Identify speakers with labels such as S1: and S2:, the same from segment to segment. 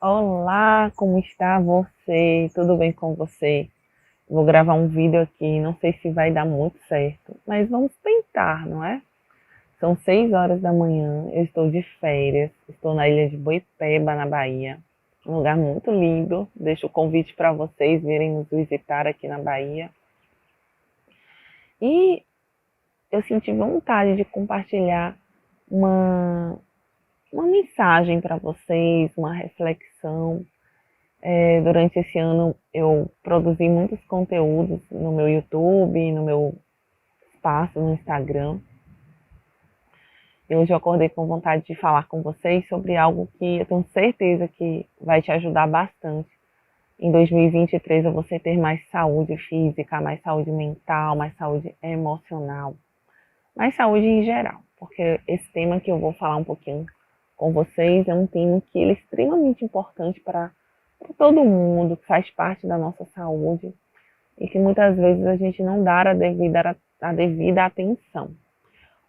S1: Olá, como está você? Tudo bem com você? Vou gravar um vídeo aqui, não sei se vai dar muito certo, mas vamos tentar, não é? São 6 horas da manhã, eu estou de férias, estou na ilha de Boipeba, na Bahia. Um lugar muito lindo. Deixo o convite para vocês virem nos visitar aqui na Bahia. E eu senti vontade de compartilhar uma, uma mensagem para vocês, uma reflexão. Durante esse ano eu produzi muitos conteúdos no meu YouTube, no meu espaço no Instagram. E hoje eu acordei com vontade de falar com vocês sobre algo que eu tenho certeza que vai te ajudar bastante. Em 2023 você ter mais saúde física, mais saúde mental, mais saúde emocional, mais saúde em geral. Porque esse tema que eu vou falar um pouquinho com vocês é um tema que ele é extremamente importante para todo mundo, que faz parte da nossa saúde e que muitas vezes a gente não dá a devida atenção.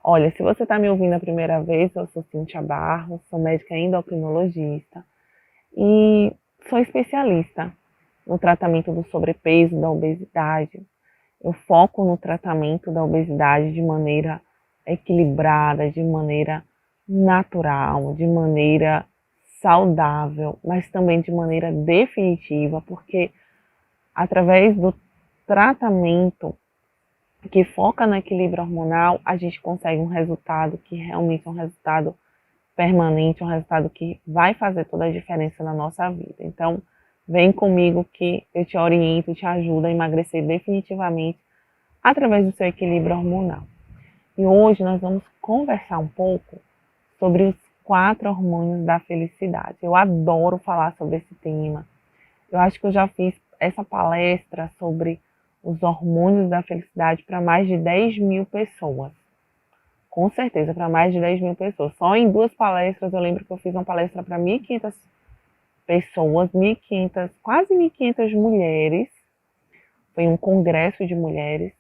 S1: Olha, se você está me ouvindo a primeira vez, eu sou Cíntia Barros, sou médica endocrinologista e sou especialista no tratamento do sobrepeso, da obesidade. Eu foco no tratamento da obesidade de maneira equilibrada, de maneira natural, de maneira saudável, mas também de maneira definitiva, porque através do tratamento que foca no equilíbrio hormonal, a gente consegue um resultado que realmente é um resultado permanente, um resultado que vai fazer toda a diferença na nossa vida. Então, vem comigo que eu te oriento, te ajudo a emagrecer definitivamente através do seu equilíbrio hormonal. E hoje nós vamos conversar um pouco sobre os 4 hormônios da felicidade. Eu adoro falar sobre esse tema. Eu acho que eu já fiz essa palestra sobre os hormônios da felicidade para mais de 10 mil pessoas. Com certeza, para mais de 10 mil pessoas. Só em 2 palestras, eu lembro que eu fiz uma palestra para 1.500 pessoas, 1.500, quase 1.500 mulheres. Foi um congresso de mulheres.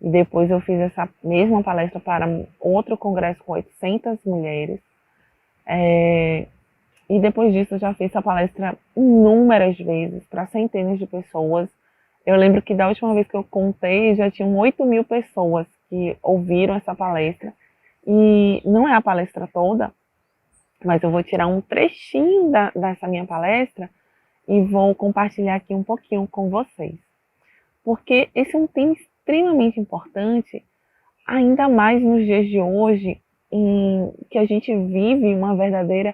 S1: E depois eu fiz essa mesma palestra para outro congresso com 800 mulheres. E depois disso eu já fiz essa palestra inúmeras vezes para centenas de pessoas. Eu lembro que da última vez que eu contei já tinham 8 mil pessoas que ouviram essa palestra. E não é a palestra toda, mas eu vou tirar um trechinho dessa minha palestra e vou compartilhar aqui um pouquinho com vocês. Porque esse é um tema extremamente importante, ainda mais nos dias de hoje, em que a gente vive uma verdadeira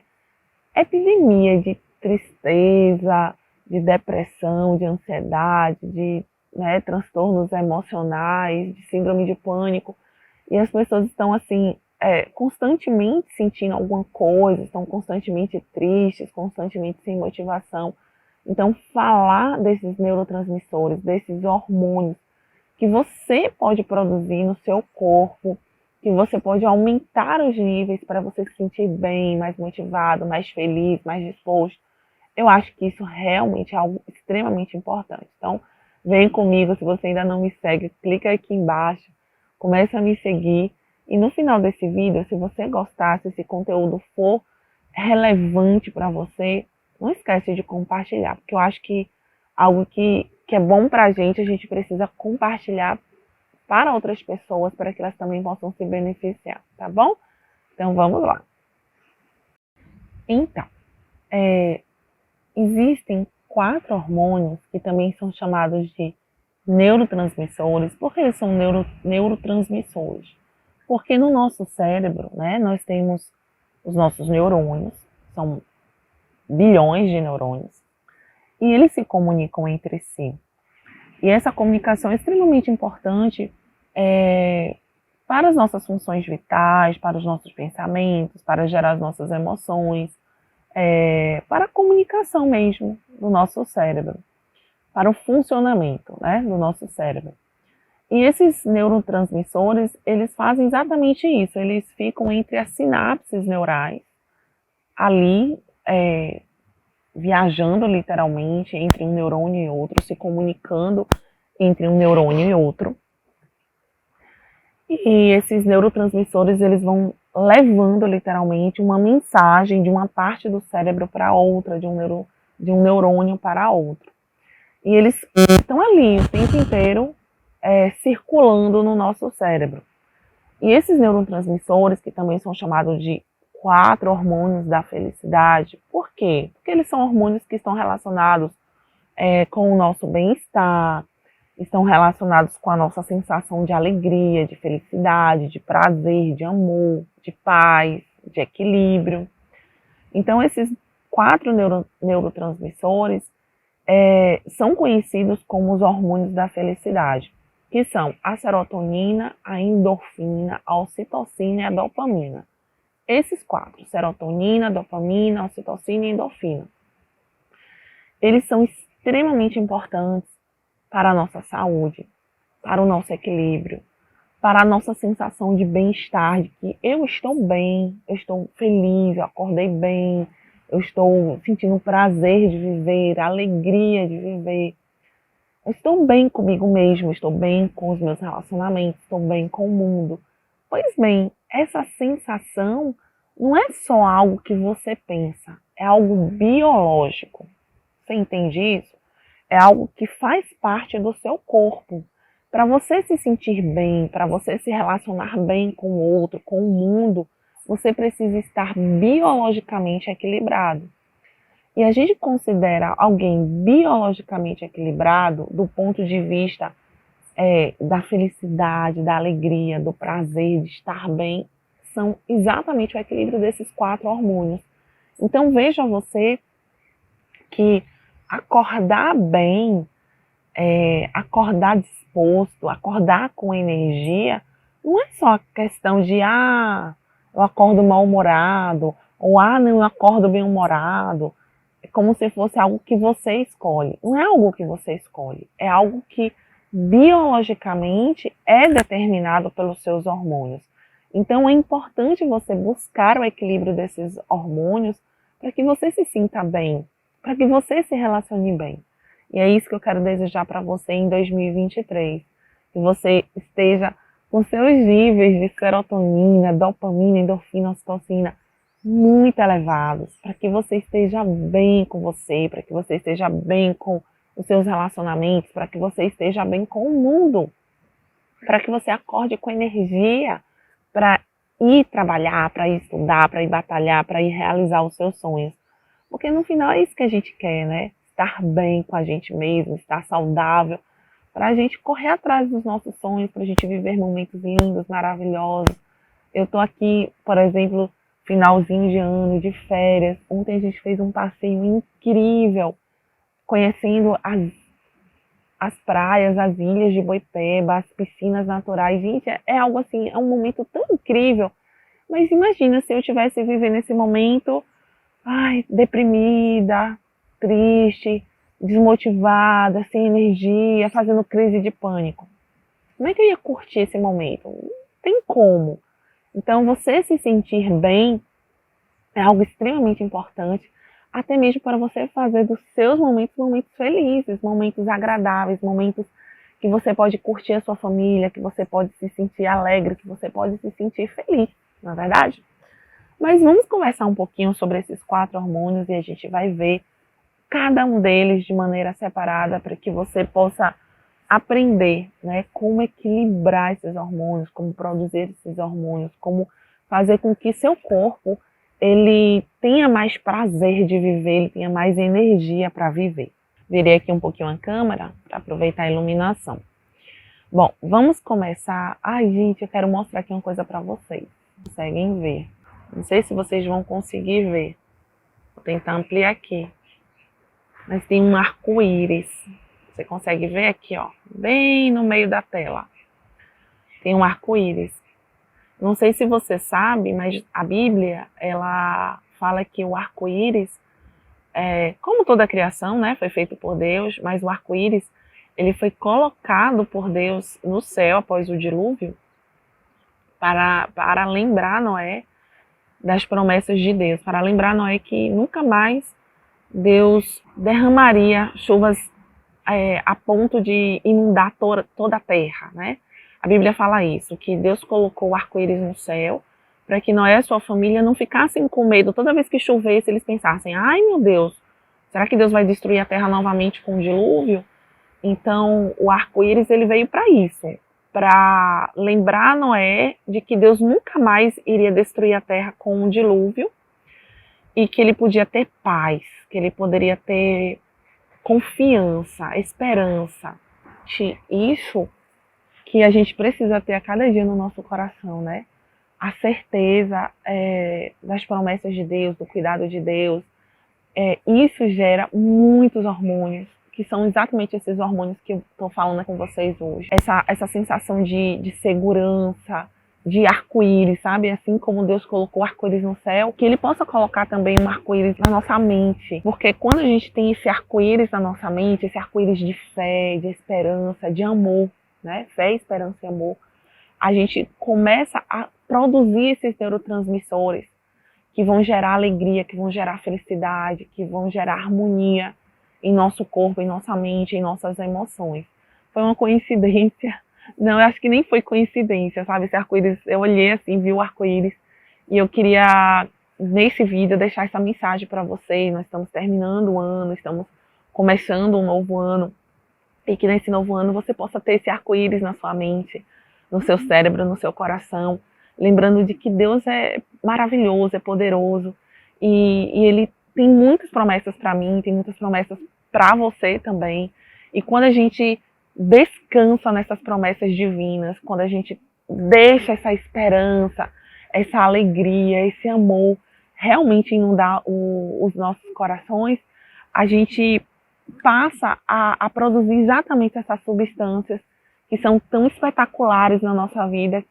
S1: epidemia de tristeza, de depressão, de ansiedade, de transtornos emocionais, de síndrome de pânico. E as pessoas estão assim, constantemente sentindo alguma coisa, estão constantemente tristes, constantemente sem motivação. Então, falar desses neurotransmissores, desses hormônios que você pode produzir no seu corpo, que você pode aumentar os níveis para você se sentir bem, mais motivado, mais feliz, mais disposto. Eu acho que isso realmente é algo extremamente importante. Então, vem comigo, se você ainda não me segue, clica aqui embaixo, começa a me seguir. E no final desse vídeo, se você gostar, se esse conteúdo for relevante para você, não esquece de compartilhar, porque eu acho que algo que é bom para a gente precisa compartilhar para outras pessoas, para que elas também possam se beneficiar, tá bom? Então vamos lá. Então, existem 4 hormônios que também são chamados de neurotransmissores. Por que eles são neurotransmissores? Porque no nosso cérebro, né, nós temos os nossos neurônios, são bilhões de neurônios, e eles se comunicam entre si. E essa comunicação é extremamente importante para as nossas funções vitais, para os nossos pensamentos, para gerar as nossas emoções, para a comunicação mesmo do nosso cérebro, para o funcionamento, né, do nosso cérebro. E esses neurotransmissores, eles fazem exatamente isso, eles ficam entre as sinapses neurais, ali, viajando literalmente entre um neurônio e outro, se comunicando entre um neurônio e outro. E esses neurotransmissores, eles vão levando literalmente uma mensagem de uma parte do cérebro para outra, de um de um neurônio para outro. E eles estão ali o tempo inteiro circulando no nosso cérebro. E esses neurotransmissores, que também são chamados de 4 hormônios da felicidade, por quê? Porque eles são hormônios que estão relacionados com o nosso bem-estar, estão relacionados com a nossa sensação de alegria, de felicidade, de prazer, de amor, de paz, de equilíbrio. Então, esses 4 neurotransmissores são conhecidos como os hormônios da felicidade, que são a serotonina, a endorfina, a ocitocina e a dopamina. Esses 4, serotonina, dopamina, ocitocina e endorfina, eles são extremamente importantes para a nossa saúde, para o nosso equilíbrio, para a nossa sensação de bem-estar, de que eu estou bem, eu estou feliz, eu acordei bem, eu estou sentindo prazer de viver, alegria de viver. Eu estou bem comigo mesmo, estou bem com os meus relacionamentos, estou bem com o mundo. Pois bem, essa sensação não é só algo que você pensa, é algo biológico. Você entende isso? É algo que faz parte do seu corpo. Para você se sentir bem, para você se relacionar bem com o outro, com o mundo, você precisa estar biologicamente equilibrado. E a gente considera alguém biologicamente equilibrado do ponto de vista da felicidade, da alegria, do prazer, de estar bem, são exatamente o equilíbrio desses 4 hormônios. Então veja você que acordar bem, acordar disposto, acordar com energia, não é só questão de eu acordo mal-humorado, ou não, eu acordo bem-humorado. É como se fosse algo que você escolhe. Não é algo que você escolhe, é algo que biologicamente é determinado pelos seus hormônios. Então é importante você buscar o equilíbrio desses hormônios para que você se sinta bem, para que você se relacione bem. E é isso que eu quero desejar para você em 2023. Que você esteja com seus níveis de serotonina, dopamina, endorfina, ocitocina muito elevados, para que você esteja bem com você, para que você esteja bem com os seus relacionamentos, para que você esteja bem com o mundo, para que você acorde com energia para ir trabalhar, para ir estudar, para ir batalhar, para ir realizar os seus sonhos. Porque no final é isso que a gente quer, né? Estar bem com a gente mesmo, estar saudável, para a gente correr atrás dos nossos sonhos, para a gente viver momentos lindos, maravilhosos. Eu tô aqui, por exemplo, finalzinho de ano, de férias. Ontem a gente fez um passeio incrível, conhecendo as praias, as ilhas de Boipeba, as piscinas naturais. Gente, é algo assim, é um momento tão incrível. Mas imagina se eu tivesse vivendo esse momento, deprimida, triste, desmotivada, sem energia, fazendo crise de pânico. Como é que eu ia curtir esse momento? Não tem como. Então, você se sentir bem é algo extremamente importante, até mesmo para você fazer dos seus momentos felizes, momentos agradáveis, momentos que você pode curtir a sua família, que você pode se sentir alegre, que você pode se sentir feliz, não é verdade? Mas vamos conversar um pouquinho sobre esses 4 hormônios e a gente vai ver cada um deles de maneira separada para que você possa aprender, né, como equilibrar esses hormônios, como produzir esses hormônios, como fazer com que seu corpo ele tenha mais prazer de viver, ele tenha mais energia para viver. Virei aqui um pouquinho a câmera para aproveitar a iluminação. Bom, vamos começar. Ai, gente, eu quero mostrar aqui uma coisa para vocês. Conseguem ver? Não sei se vocês vão conseguir ver. Vou tentar ampliar aqui. Mas tem um arco-íris. Você consegue ver aqui, ó, bem no meio da tela. Tem um arco-íris. Não sei se você sabe, mas a Bíblia, ela fala que o arco-íris, como toda a criação, né, foi feito por Deus, mas o arco-íris, ele foi colocado por Deus no céu após o dilúvio para lembrar Noé das promessas de Deus, para lembrar Noé que nunca mais Deus derramaria chuvas a ponto de inundar toda a terra, né? A Bíblia fala isso, que Deus colocou o arco-íris no céu para que Noé e sua família não ficassem com medo. Toda vez que chovesse, eles pensassem, ai meu Deus, Será que Deus vai destruir a terra novamente com o dilúvio? Então, o arco-íris ele veio para isso, para lembrar Noé de que Deus nunca mais iria destruir a terra com um dilúvio e que ele podia ter paz, que ele poderia ter confiança, esperança. Isso que a gente precisa ter a cada dia no nosso coração, né? A certeza das promessas de Deus, do cuidado de Deus. Isso gera muitos hormônios, que são exatamente esses hormônios que eu estou falando com vocês hoje. Essa sensação de segurança, de arco-íris, sabe? Assim como Deus colocou arco-íris no céu, que Ele possa colocar também um arco-íris na nossa mente. Porque quando a gente tem esse arco-íris na nossa mente, esse arco-íris de fé, de esperança, de amor, né? Fé, esperança e amor, a gente começa a produzir esses neurotransmissores que vão gerar alegria, que vão gerar felicidade, que vão gerar harmonia em nosso corpo, em nossa mente, em nossas emoções. Foi uma coincidência? Não, eu acho que nem foi coincidência, sabe? Esse arco-íris, eu olhei assim, vi o arco-íris e eu queria, nesse vídeo, deixar essa mensagem para vocês. Nós estamos terminando o ano, estamos começando um novo ano e que nesse novo ano você possa ter esse arco-íris na sua mente, no seu cérebro, no seu coração, lembrando de que Deus é maravilhoso, é poderoso e Ele tem muitas promessas para mim, tem muitas promessas para você também. E quando a gente descansa nessas promessas divinas, quando a gente deixa essa esperança, essa alegria, esse amor realmente inundar os nossos corações, a gente passa a produzir exatamente essas substâncias que são tão espetaculares na nossa vida,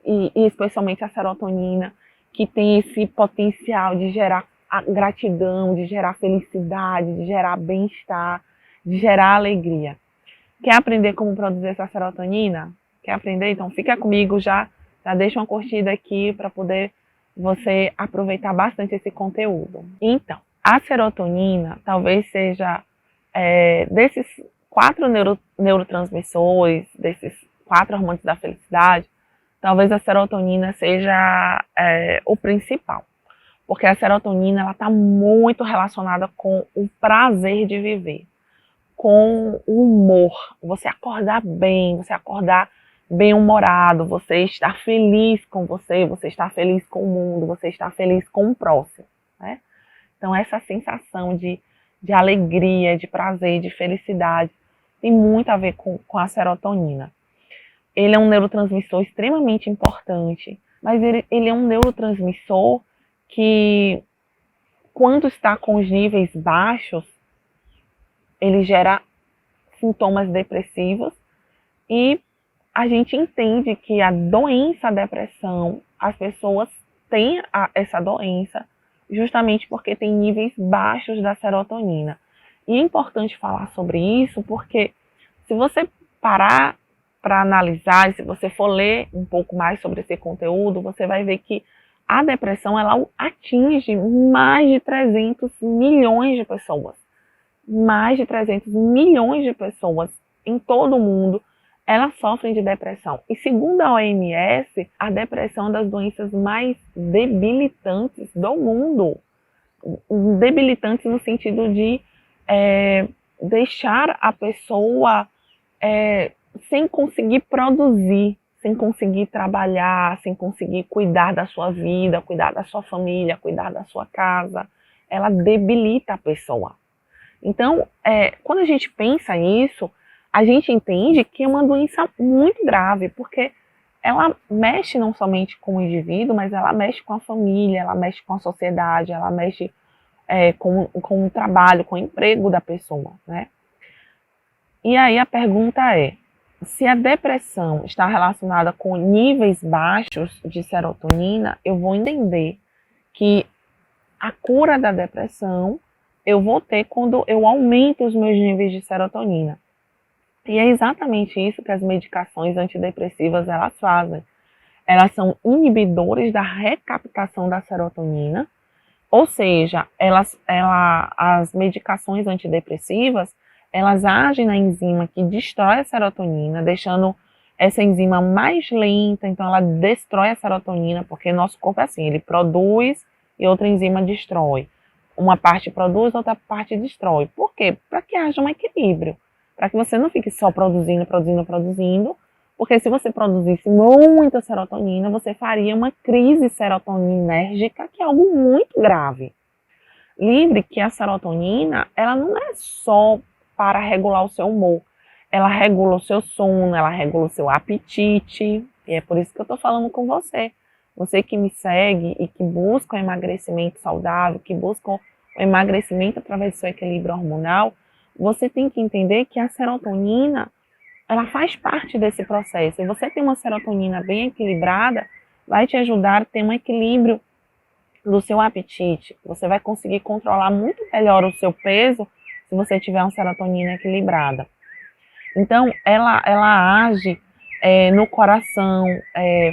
S1: e especialmente a serotonina, que tem esse potencial de gerar gratidão, de gerar felicidade, de gerar bem-estar, de gerar alegria. Quer aprender como produzir essa serotonina? Quer aprender? Então fica comigo, já deixa uma curtida aqui para poder você aproveitar bastante esse conteúdo. Então, a serotonina talvez seja desses 4 neurotransmissores, desses 4 hormônios da felicidade, talvez a serotonina seja o principal. Porque a serotonina está muito relacionada com o prazer de viver, com o humor, você acordar bem, você acordar bem-humorado, você estar feliz com você estar feliz com o mundo, você estar feliz com o próximo, né? Então essa sensação de alegria, de prazer, de felicidade, tem muito a ver com a serotonina. Ele é um neurotransmissor extremamente importante, mas ele é um neurotransmissor que, quando está com os níveis baixos, ele gera sintomas depressivos e a gente entende que a doença, a depressão, as pessoas têm essa doença justamente porque tem níveis baixos da serotonina. E é importante falar sobre isso porque se você parar para analisar, se você for ler um pouco mais sobre esse conteúdo, você vai ver que a depressão ela atinge mais de 300 milhões de pessoas. Mais de 300 milhões de pessoas em todo o mundo, elas sofrem de depressão. E segundo a OMS, a depressão é das doenças mais debilitantes do mundo. Debilitantes no sentido de deixar a pessoa sem conseguir produzir, sem conseguir trabalhar, sem conseguir cuidar da sua vida, cuidar da sua família, cuidar da sua casa. Ela debilita a pessoa. Então, quando a gente pensa nisso, a gente entende que é uma doença muito grave, porque ela mexe não somente com o indivíduo, mas ela mexe com a família, ela mexe com a sociedade, ela mexe com o trabalho, com o emprego da pessoa, né? E aí a pergunta é, se a depressão está relacionada com níveis baixos de serotonina, eu vou entender que a cura da depressão eu vou ter quando eu aumento os meus níveis de serotonina. E é exatamente isso que as medicações antidepressivas elas fazem. Elas são inibidores da recaptação da serotonina, ou seja, as medicações antidepressivas, elas agem na enzima que destrói a serotonina, deixando essa enzima mais lenta, então ela destrói a serotonina, porque nosso corpo é assim, ele produz e outra enzima destrói. uma parte produz, outra parte destrói. Por quê? Para que haja um equilíbrio. Para que você não fique só produzindo, produzindo, produzindo. Porque se você produzisse muita serotonina, você faria uma crise serotoninérgica, que é algo muito grave. Lembre que a serotonina, ela não é só para regular o seu humor. Ela regula o seu sono, ela regula o seu apetite. E é por isso que eu estou falando com você. Você que me segue e que busca um emagrecimento saudável, que busca um emagrecimento através do seu equilíbrio hormonal, você tem que entender que a serotonina, ela faz parte desse processo. E você ter uma serotonina bem equilibrada vai te ajudar a ter um equilíbrio do seu apetite. Você vai conseguir controlar muito melhor o seu peso se você tiver uma serotonina equilibrada. Então, ela age no coração,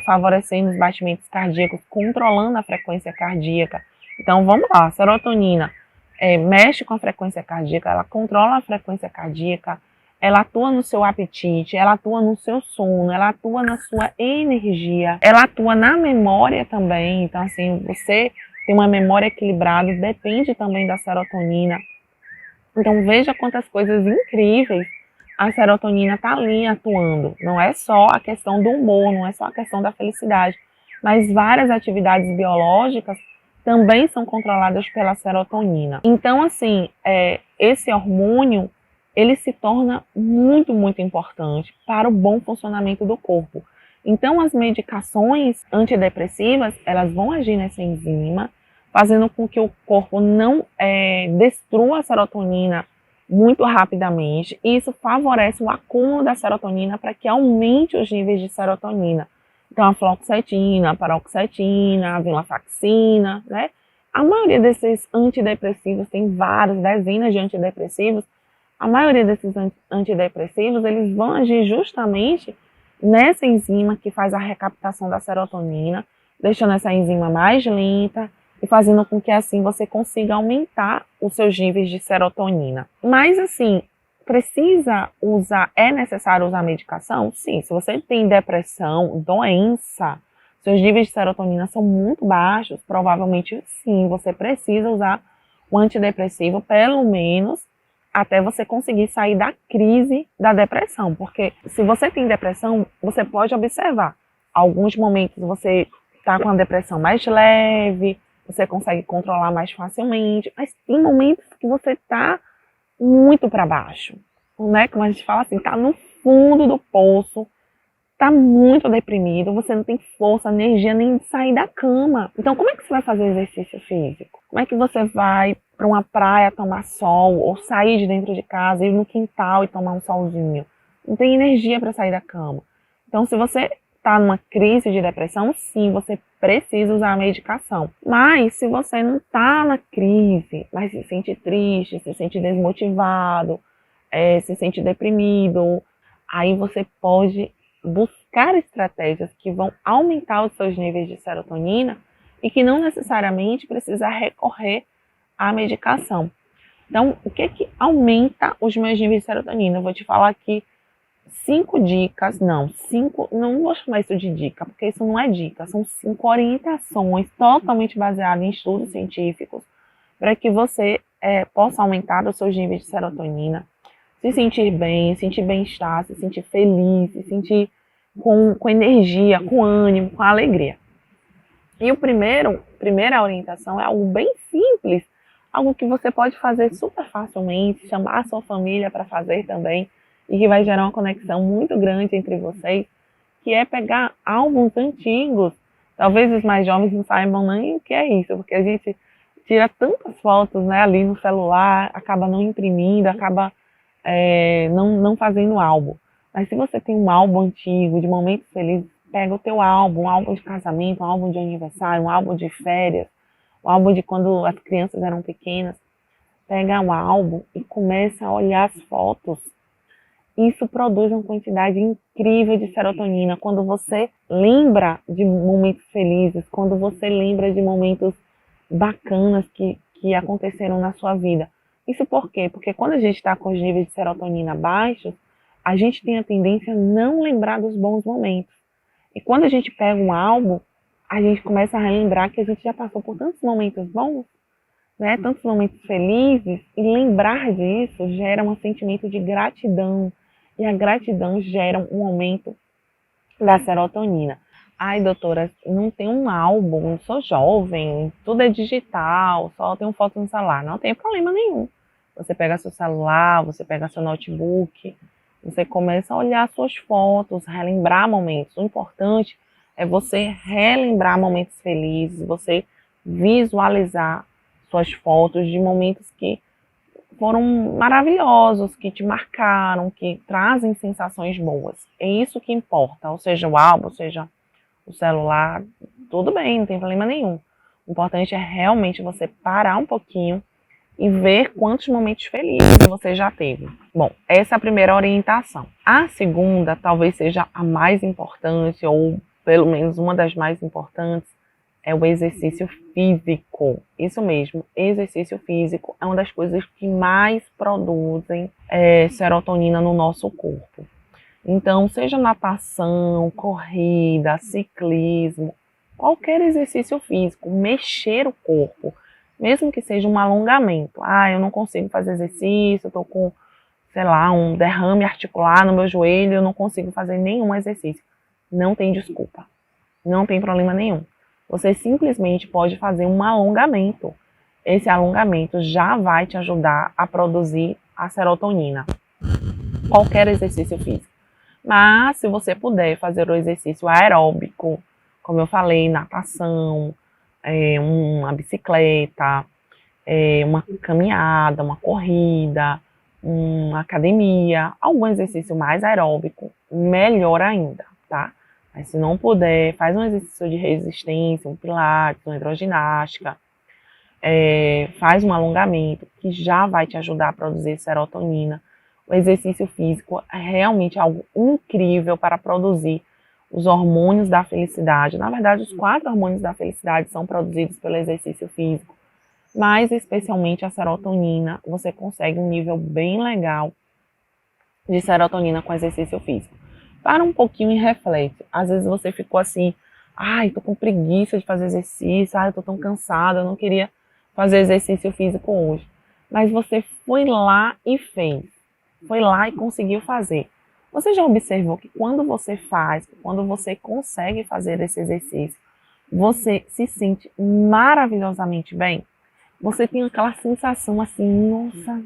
S1: favorecendo os batimentos cardíacos, controlando a frequência cardíaca. Então, vamos lá, a serotonina mexe com a frequência cardíaca, ela controla a frequência cardíaca, ela atua no seu apetite, ela atua no seu sono, ela atua na sua energia, ela atua na memória também. Então, assim, você ter uma memória equilibrada depende também da serotonina. Então, veja quantas coisas incríveis a serotonina está ali atuando. Não é só a questão do humor, não é só a questão da felicidade, mas várias atividades biológicas também são controladas pela serotonina. Então, assim, esse hormônio, ele se torna muito, muito importante para o bom funcionamento do corpo. Então, as medicações antidepressivas, elas vão agir nessa enzima, fazendo com que o corpo não destrua a serotonina muito rapidamente. E isso favorece o acúmulo da serotonina para que aumente os níveis de serotonina. Então, a fluoxetina, a paroxetina, a venlafaxina, né? A maioria desses antidepressivos, tem vários, dezenas de antidepressivos, a maioria desses antidepressivos, eles vão agir justamente nessa enzima que faz a recaptação da serotonina, deixando essa enzima mais lenta e fazendo com que assim você consiga aumentar os seus níveis de serotonina. Mas assim, é necessário usar medicação? Sim, se você tem depressão, doença, seus níveis de serotonina são muito baixos, provavelmente sim, você precisa usar um antidepressivo, pelo menos até você conseguir sair da crise da depressão. Porque se você tem depressão, você pode observar. Alguns momentos você está com a depressão mais leve, você consegue controlar mais facilmente, mas tem momentos que você está muito para baixo, né? Como a gente fala assim, está no fundo do poço, está muito deprimido, você não tem força, energia nem de sair da cama. Então, como é que você vai fazer exercício físico? Como é que você vai para uma praia tomar sol, ou sair de dentro de casa, ir no quintal e tomar um solzinho? Não tem energia para sair da cama. Então, se você está numa crise de depressão, sim, você precisa usar a medicação. Mas se você não está na crise, mas se sente triste, se sente desmotivado, se sente deprimido, aí você pode buscar estratégias que vão aumentar os seus níveis de serotonina e que não necessariamente precisa recorrer à medicação. Então, o que aumenta os meus níveis de serotonina? Eu vou te falar aqui 5 dicas, não vou chamar isso de dica, porque isso não é dica, são 5 orientações totalmente baseadas em estudos científicos para que você possa aumentar os seus níveis de serotonina, se sentir bem, sentir bem-estar, se sentir feliz, se sentir com energia, com ânimo, com alegria. E primeira orientação é algo bem simples, algo que você pode fazer super facilmente, chamar a sua família para fazer também, e que vai gerar uma conexão muito grande entre vocês, que é pegar álbuns antigos. Talvez os mais jovens não saibam nem o que é isso, porque a gente tira tantas fotos, né, ali no celular, acaba não imprimindo, acaba não fazendo álbum. Mas se você tem um álbum antigo, de momentos felizes, pega o teu álbum, um álbum de casamento, um álbum de aniversário, um álbum de férias, um álbum de quando as crianças eram pequenas, pega um álbum e começa a olhar as fotos. Isso produz uma quantidade incrível de serotonina. Quando você lembra de momentos felizes, quando você lembra de momentos bacanas que aconteceram na sua vida. Isso por quê? Porque quando a gente está com os níveis de serotonina baixos, a gente tem a tendência a não lembrar dos bons momentos. E quando a gente pega um álbum, a gente começa a relembrar que a gente já passou por tantos momentos bons. né, tantos momentos felizes, e lembrar disso gera um sentimento de gratidão, e a gratidão gera um aumento da serotonina. Ai, doutora, não tem um álbum, sou jovem, tudo é digital, só tenho foto no celular. Não tem problema nenhum. Você pega seu celular, você pega seu notebook, você começa a olhar suas fotos, relembrar momentos. O importante é você relembrar momentos felizes, você visualizar suas fotos de momentos que foram maravilhosos, que te marcaram, que trazem sensações boas. É isso que importa, ou seja, o álbum, seja o celular, tudo bem, não tem problema nenhum. O importante é realmente você parar um pouquinho e ver quantos momentos felizes você já teve. Bom, essa é a primeira orientação. A segunda, talvez seja a mais importante, ou pelo menos uma das mais importantes, é o exercício físico. Isso mesmo, exercício físico é uma das coisas que mais produzem serotonina no nosso corpo. Então, seja natação, corrida, ciclismo, qualquer exercício físico, mexer o corpo, mesmo que seja um alongamento. Ah, eu não consigo fazer exercício, estou com, sei lá, um derrame articular no meu joelho, eu não consigo fazer nenhum exercício. Não tem desculpa, não tem problema nenhum. Você simplesmente pode fazer um alongamento. Esse alongamento já vai te ajudar a produzir a serotonina. Qualquer exercício físico. Mas, se você puder fazer o exercício aeróbico, como eu falei, natação, uma bicicleta, uma caminhada, uma corrida, uma academia, algum exercício mais aeróbico, melhor ainda, tá? Mas se não puder, faz um exercício de resistência, um pilates, uma hidroginástica, faz um alongamento, que já vai te ajudar a produzir serotonina. O exercício físico é realmente algo incrível para produzir os hormônios da felicidade. Na verdade, os 4 hormônios da felicidade são produzidos pelo exercício físico, mas especialmente a serotonina. Você consegue um nível bem legal de serotonina com exercício físico. Para um pouquinho e reflete. Às vezes você ficou assim, ai, tô com preguiça de fazer exercício, ai, eu tô tão cansada, eu não queria fazer exercício físico hoje. Mas você foi lá e fez. Foi lá e conseguiu fazer. Você já observou que quando você faz, quando você consegue fazer esse exercício, você se sente maravilhosamente bem? Você tem aquela sensação assim, nossa,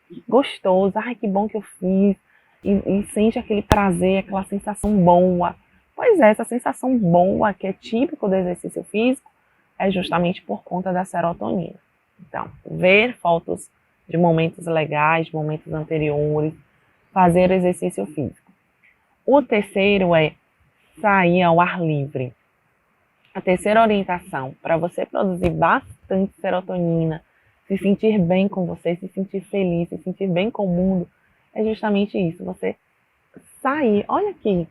S1: que gostoso, ai, que bom que eu fiz. E sente aquele prazer, aquela sensação boa. Pois é, essa sensação boa, que é típico do exercício físico, é justamente por conta da serotonina. Então, ver fotos de momentos legais, de momentos anteriores, fazer exercício físico. O terceiro é sair ao ar livre. A terceira orientação para você produzir bastante serotonina, se sentir bem com você, se sentir feliz, se sentir bem com o mundo, é justamente isso. Você sair, olha aqui,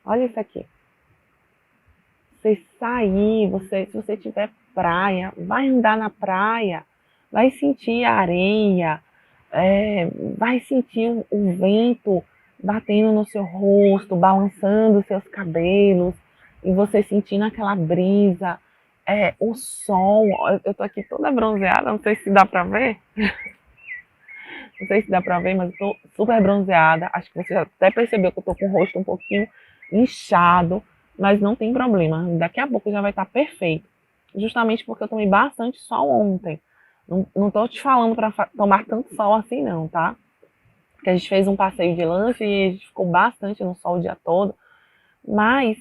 S1: olha isso aqui. Você sair, se você tiver praia, vai andar na praia, vai sentir a areia, vai sentir o vento batendo no seu rosto, balançando seus cabelos, e você sentindo aquela brisa, o sol. Eu tô aqui toda bronzeada, não sei se dá pra ver. Não sei se dá pra ver, mas eu tô super bronzeada. Acho que você já até percebeu que eu tô com o rosto um pouquinho inchado, mas não tem problema. Daqui a pouco já vai estar perfeito. Justamente porque eu tomei bastante sol ontem. Não tô te falando para tomar tanto sol assim não, tá? Porque a gente fez um passeio de lanche e a gente ficou bastante no sol o dia todo. Mas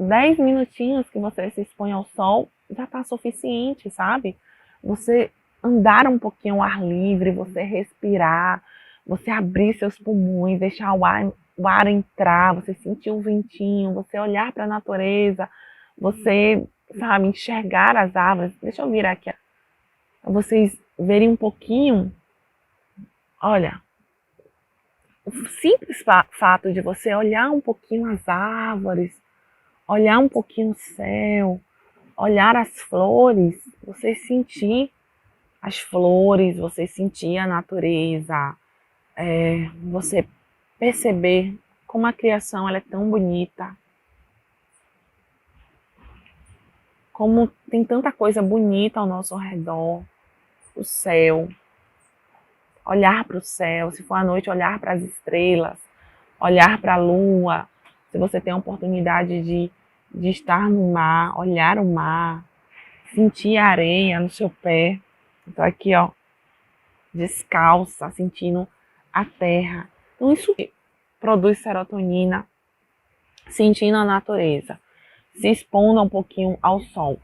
S1: 10 minutinhos que você se expõe ao sol já tá suficiente, sabe? Você andar um pouquinho ao ar livre, você respirar, você abrir seus pulmões, deixar o ar entrar, você sentir o ventinho, você olhar para a natureza, você, sabe, enxergar as árvores. Deixa eu virar aqui, para vocês verem um pouquinho. Olha, o simples fato de você olhar um pouquinho as árvores, olhar um pouquinho o céu, olhar as flores, você sentir as flores, você sentir a natureza, você perceber como a criação ela é tão bonita, como tem tanta coisa bonita ao nosso redor. para o céu, se for à noite, olhar para as estrelas, olhar para a lua, se você tem a oportunidade de estar no mar, olhar o mar, sentir a areia no seu pé. Então aqui, ó, descalça, sentindo a terra. Então isso produz serotonina, sentindo a natureza, se expondo um pouquinho ao sol.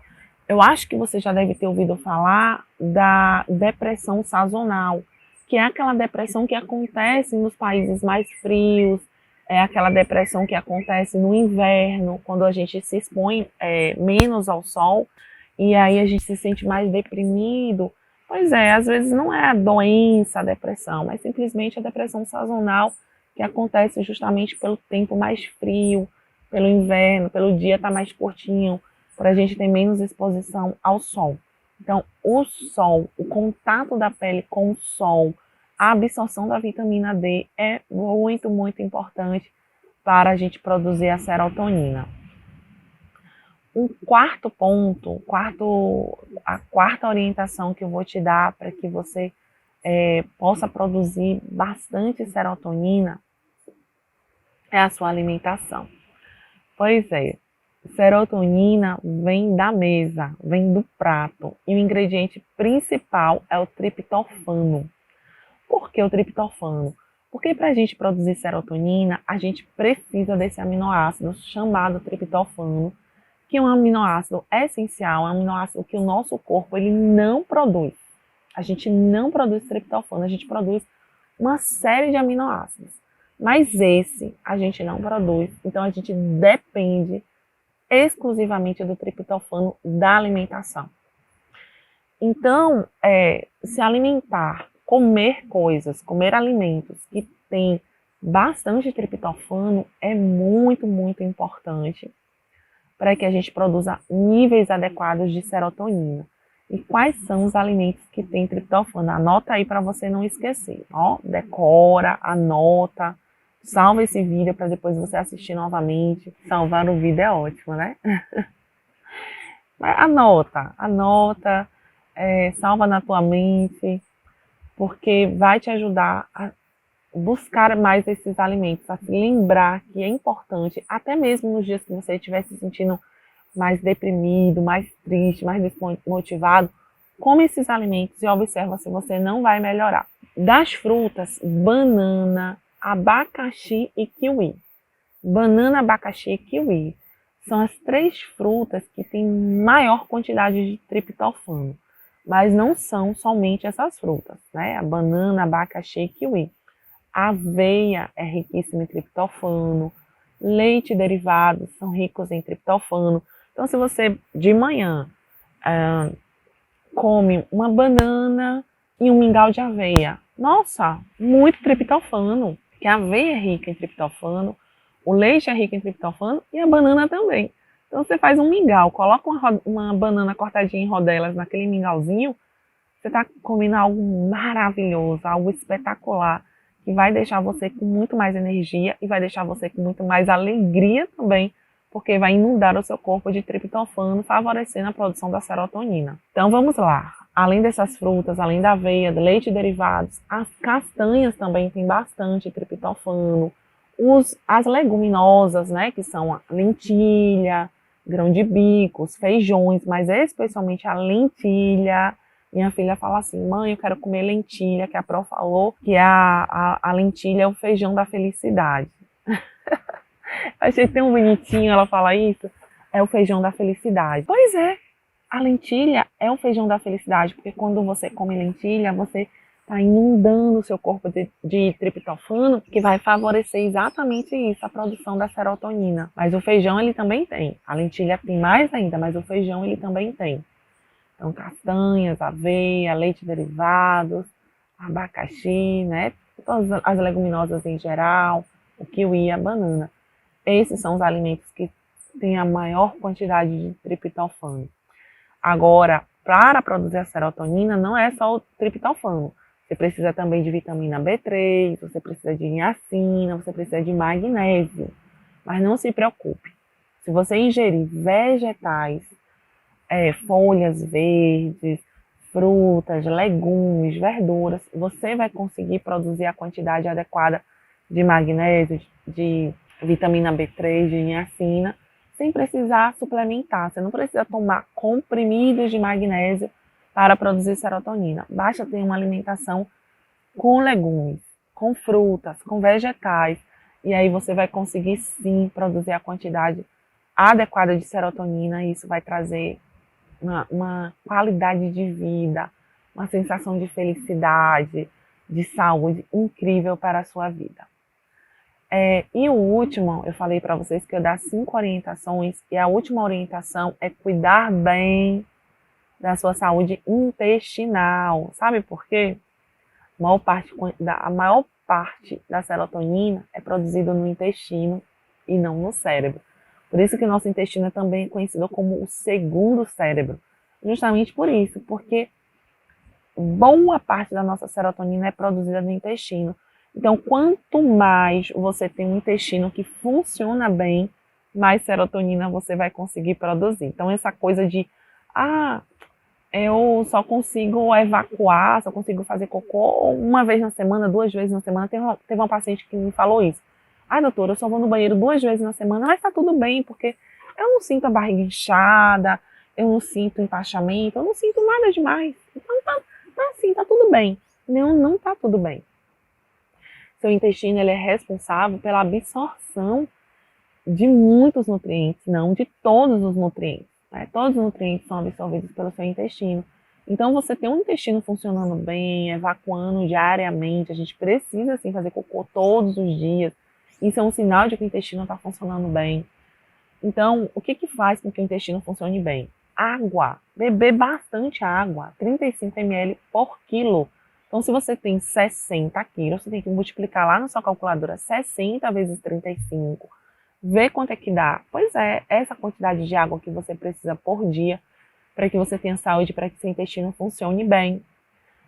S1: Eu acho que você já deve ter ouvido falar da depressão sazonal, que é aquela depressão que acontece nos países mais frios, é aquela depressão que acontece no inverno, quando a gente se expõe menos ao sol, e aí a gente se sente mais deprimido. Pois é, às vezes não é a doença, a depressão, mas simplesmente a depressão sazonal, que acontece justamente pelo tempo mais frio, pelo inverno, pelo dia estar mais curtinho, por a gente ter menos exposição ao sol. Então, o sol, o contato da pele com o sol, a absorção da vitamina D é muito, muito importante para a gente produzir a serotonina. O quarto ponto, a quarta orientação que eu vou te dar para que você possa produzir bastante serotonina é a sua alimentação. Pois é, serotonina vem da mesa, vem do prato, e o ingrediente principal é o triptofano. Por que o triptofano? Porque para a gente produzir serotonina, a gente precisa desse aminoácido chamado triptofano, que é um aminoácido essencial, é um aminoácido que o nosso corpo ele não produz. A gente não produz triptofano, a gente produz uma série de aminoácidos. Mas esse a gente não produz, então a gente depende exclusivamente do triptofano da alimentação. Então, se alimentar, comer alimentos que têm bastante triptofano é muito, muito importante para que a gente produza níveis adequados de serotonina. E quais são os alimentos que têm triptofano? Anota aí para você não esquecer. Ó, decora, anota, salva esse vídeo para depois você assistir novamente. Salvar o vídeo é ótimo, né? Anota, salva na tua mente, porque vai te ajudar a buscar mais esses alimentos, a se lembrar que é importante, até mesmo nos dias que você estiver se sentindo mais deprimido, mais triste, mais desmotivado, come esses alimentos e observa se você não vai melhorar. Das frutas, banana, abacaxi e kiwi. Banana, abacaxi e kiwi são as 3 frutas que têm maior quantidade de triptofano, mas não são somente essas frutas, né? A banana, abacaxi e kiwi. A aveia é riquíssima em triptofano, leite e derivados são ricos em triptofano. Então, se você de manhã come uma banana e um mingau de aveia, nossa, muito triptofano, que a aveia é rica em triptofano, o leite é rico em triptofano e a banana também. Então, você faz um mingau, coloca uma banana cortadinha em rodelas naquele mingauzinho, você está comendo algo maravilhoso, algo espetacular, que vai deixar você com muito mais energia e vai deixar você com muito mais alegria também, porque vai inundar o seu corpo de triptofano, favorecendo a produção da serotonina. Então vamos lá. Além dessas frutas, além da aveia, do leite e derivados, as castanhas também têm bastante triptofano. As leguminosas, né, que são a lentilha, grão de bico, os feijões, mas especialmente a lentilha. Minha filha fala assim, mãe, eu quero comer lentilha, que a Pro falou que a lentilha é o feijão da felicidade. Achei tão bonitinho ela falar isso. É o feijão da felicidade. Pois é, a lentilha é o feijão da felicidade, porque quando você come lentilha, você está inundando o seu corpo de triptofano, que vai favorecer exatamente isso, a produção da serotonina. Mas o feijão ele também tem. A lentilha tem mais ainda, mas o feijão ele também tem. Então, castanhas, aveia, leite derivados, abacaxi, né? Todas as leguminosas em geral, o kiwi e a banana. Esses são os alimentos que têm a maior quantidade de triptofano. Agora, para produzir a serotonina, não é só o triptofano. Você precisa também de vitamina B3, você precisa de niacina, você precisa de magnésio. Mas não se preocupe. Se você ingerir vegetais, folhas verdes, frutas, legumes, verduras, você vai conseguir produzir a quantidade adequada de magnésio, de vitamina B3, de niacina, sem precisar suplementar. Você não precisa tomar comprimidos de magnésio para produzir serotonina. Basta ter uma alimentação com legumes, com frutas, com vegetais, e aí você vai conseguir sim produzir a quantidade adequada de serotonina, e isso vai trazer uma qualidade de vida, uma sensação de felicidade, de saúde incrível para a sua vida. E o último, eu falei para vocês que eu dar 5 orientações, e a última orientação é cuidar bem da sua saúde intestinal. Sabe por quê? A maior parte da serotonina é produzida no intestino e não no cérebro. Por isso que o nosso intestino é também conhecido como o segundo cérebro. Justamente por isso, porque boa parte da nossa serotonina é produzida no intestino. Então, quanto mais você tem um intestino que funciona bem, mais serotonina você vai conseguir produzir. Então, essa coisa de, eu só consigo evacuar, só consigo fazer cocô uma vez na semana, 2 vezes na semana. Teve uma paciente que me falou isso. Doutora, eu só vou no banheiro 2 vezes na semana, mas tá tudo bem, porque eu não sinto a barriga inchada, eu não sinto empachamento, eu não sinto nada demais. Então tá assim, tá tudo bem. Não tá tudo bem. Seu intestino ele é responsável pela absorção de muitos nutrientes, não de todos os nutrientes. Todos os nutrientes são absorvidos pelo seu intestino. Então, você tem um intestino funcionando bem, evacuando diariamente. A gente precisa, sim, fazer cocô todos os dias. Isso é um sinal de que o intestino está funcionando bem. Então, o que faz com que o intestino funcione bem? Água. Beber bastante água. 35 ml por quilo. Então, se você tem 60 quilos, você tem que multiplicar lá na sua calculadora 60 vezes 35. Ver quanto é que dá. Pois é, essa quantidade de água que você precisa por dia para que você tenha saúde, para que seu intestino funcione bem.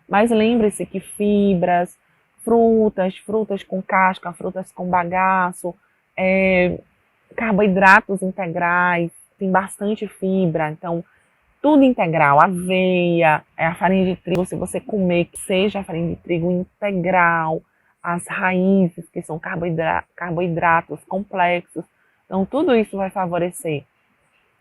S1: Mas lembre-se que fibras, frutas com casca, frutas com bagaço, carboidratos integrais, tem bastante fibra, então tudo integral, aveia, a farinha de trigo, se você comer, que seja a farinha de trigo integral, as raízes, que são carboidratos complexos. Então, tudo isso vai favorecer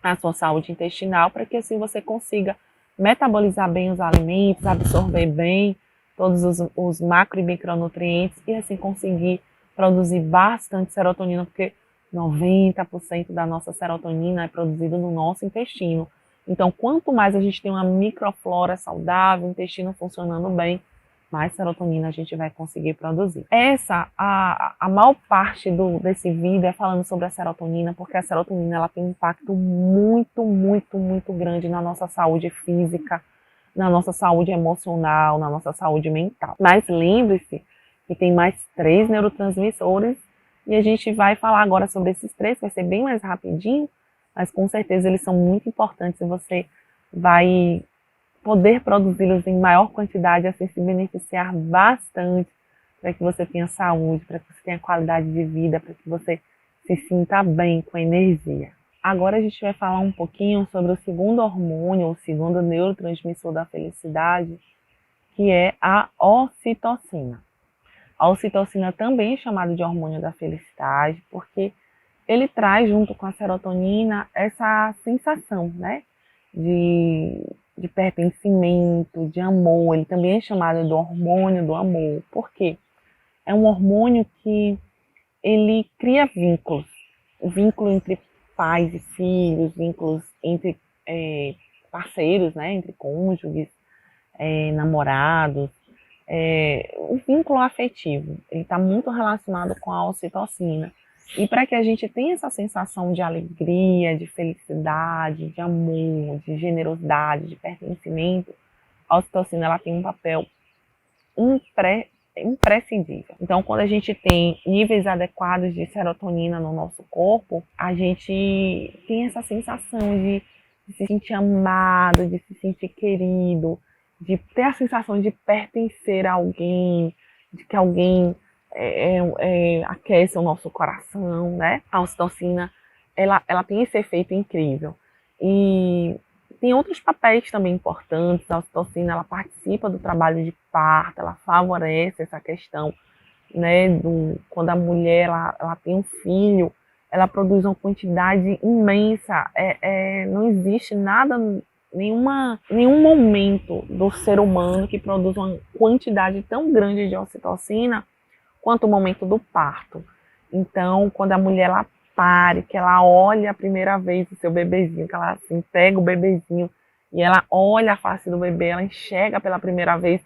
S1: a sua saúde intestinal, para que assim você consiga metabolizar bem os alimentos, absorver bem todos os macro e micronutrientes e assim conseguir produzir bastante serotonina, porque 90% da nossa serotonina é produzida no nosso intestino. Então, quanto mais a gente tem uma microflora saudável, o intestino funcionando bem, mais serotonina a gente vai conseguir produzir. A maior parte desse vídeo é falando sobre a serotonina, porque a serotonina ela tem um impacto muito, muito, muito grande na nossa saúde física, na nossa saúde emocional, na nossa saúde mental. Mas lembre-se que tem mais 3 neurotransmissores e a gente vai falar agora sobre esses 3, vai ser bem mais rapidinho, mas com certeza eles são muito importantes e você vai poder produzi-los em maior quantidade, assim se beneficiar bastante, para que você tenha saúde, para que você tenha qualidade de vida, para que você se sinta bem, com energia. Agora a gente vai falar um pouquinho sobre o segundo hormônio, o segundo neurotransmissor da felicidade, que é a ocitocina. A ocitocina também é chamada de hormônio da felicidade, porque ele traz junto com a serotonina essa sensação, né, de pertencimento, de amor. Ele também é chamado do hormônio do amor. Por quê? É um hormônio que ele cria vínculos. O vínculo entre pais e filhos, vínculos entre parceiros, né, entre cônjuges, namorados. O vínculo afetivo, ele está muito relacionado com a ocitocina. E para que a gente tenha essa sensação de alegria, de felicidade, de amor, de generosidade, de pertencimento, a ocitocina ela tem um papel imprescindível. Então, quando a gente tem níveis adequados de serotonina no nosso corpo, a gente tem essa sensação de se sentir amado, de se sentir querido, de ter a sensação de pertencer a alguém, de que alguém aquece o nosso coração, né? A ocitocina, ela tem esse efeito incrível. E tem outros papéis também importantes. A ocitocina, ela participa do trabalho de parto, ela favorece essa questão, né, quando a mulher ela tem um filho, ela produz uma quantidade imensa. Não existe nada, nenhum momento do ser humano que produz uma quantidade tão grande de ocitocina quanto o momento do parto. Então, quando a mulher ela pare, que ela olha a primeira vez o seu bebezinho, que ela assim, pega o bebezinho e ela olha a face do bebê, ela enxerga pela primeira vez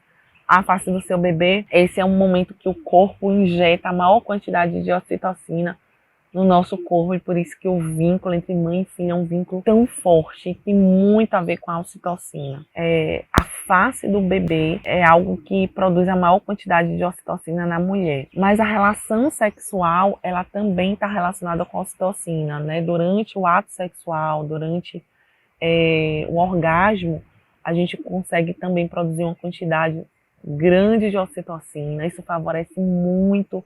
S1: a face do seu bebê, esse é um momento que o corpo injeta a maior quantidade de ocitocina no nosso corpo, e por isso que o vínculo entre mãe e filha é um vínculo tão forte, tem muito a ver com a ocitocina. A face do bebê é algo que produz a maior quantidade de ocitocina na mulher, mas a relação sexual, ela também está relacionada com a ocitocina, né? Durante o ato sexual, durante o orgasmo, a gente consegue também produzir uma quantidade grande de ocitocina. Isso favorece muito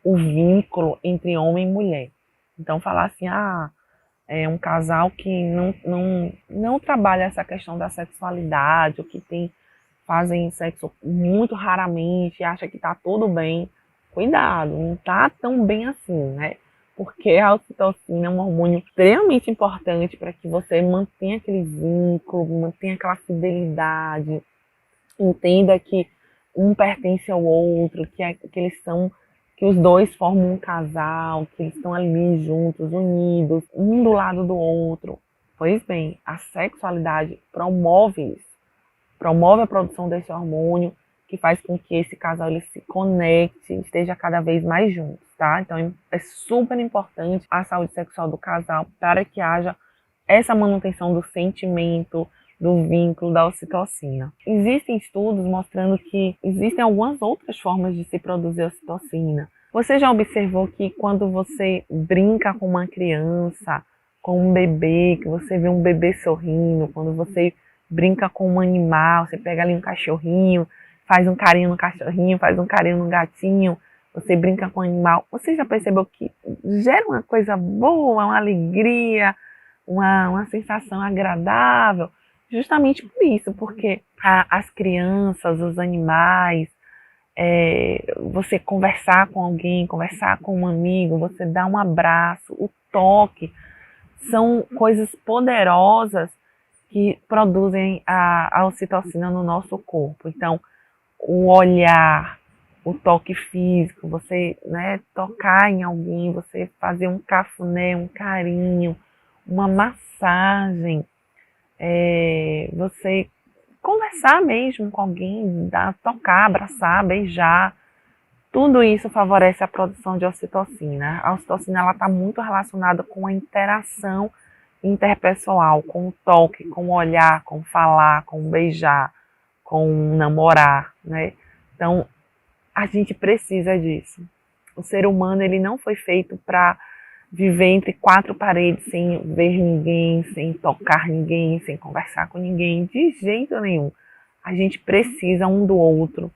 S1: o vínculo entre homem e mulher. Então, falar assim, é um casal que não trabalha essa questão da sexualidade, ou que fazem sexo muito raramente, acha que tá tudo bem. Cuidado, não tá tão bem assim, né? Porque a ocitocina é um hormônio extremamente importante para que você mantenha aquele vínculo, mantenha aquela fidelidade, entenda que um pertence ao outro, que os dois formam um casal, que eles estão ali juntos, unidos, um do lado do outro. Pois bem, a sexualidade promove isso, promove a produção desse hormônio, que faz com que esse casal ele se conecte, esteja cada vez mais juntos, tá? Então é super importante a saúde sexual do casal para que haja essa manutenção do sentimento, do vínculo, da ocitocina. Existem estudos mostrando que existem algumas outras formas de se produzir ocitocina. Você já observou que quando você brinca com uma criança, com um bebê, que você vê um bebê sorrindo, quando você brinca com um animal, você pega ali um cachorrinho, faz um carinho no cachorrinho, faz um carinho no gatinho, você brinca com o animal, você já percebeu que gera uma coisa boa, uma alegria, uma sensação agradável? Justamente por isso, porque as crianças, os animais, você conversar com alguém, conversar com um amigo, você dar um abraço, o toque, são coisas poderosas que produzem a ocitocina no nosso corpo. Então, o olhar, o toque físico, você, né, tocar em alguém, você fazer um cafuné, um carinho, uma massagem, você conversar mesmo com alguém, tocar, abraçar, beijar, tudo isso favorece a produção de ocitocina. A ocitocina está muito relacionada com a interação interpessoal, com o toque, com o olhar, com o falar, com o beijar, com o namorar, né? Então, a gente precisa disso. O ser humano ele não foi feito para viver entre quatro paredes sem ver ninguém, sem tocar ninguém, sem conversar com ninguém, de jeito nenhum. A gente precisa um do outro,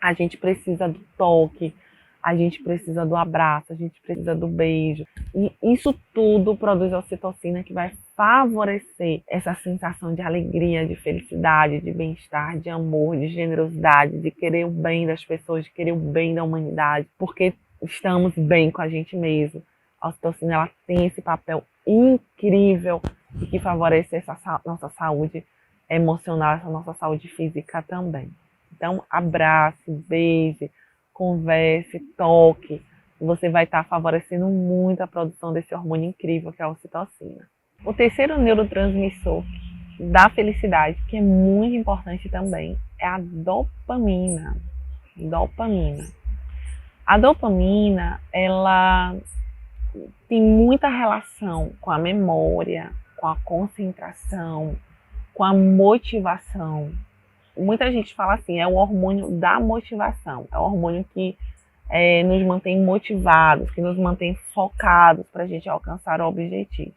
S1: a gente precisa do toque, a gente precisa do abraço, a gente precisa do beijo. E isso tudo produz ocitocina, que vai favorecer essa sensação de alegria, de felicidade, de bem-estar, de amor, de generosidade, de querer o bem das pessoas, de querer o bem da humanidade, porque estamos bem com a gente mesmo. A ocitocina ela tem esse papel incrível e que favorece essa nossa saúde emocional, essa nossa saúde física também. Então, abrace, beije, converse, toque. Você vai estar favorecendo muito a produção desse hormônio incrível que é a ocitocina. O terceiro neurotransmissor da felicidade, que é muito importante também, é a dopamina. A dopamina, ela tem muita relação com a memória, com a concentração, com a motivação. Muita gente fala assim, é o hormônio da motivação, é o hormônio que nos mantém motivados, que nos mantém focados para a gente alcançar objetivos.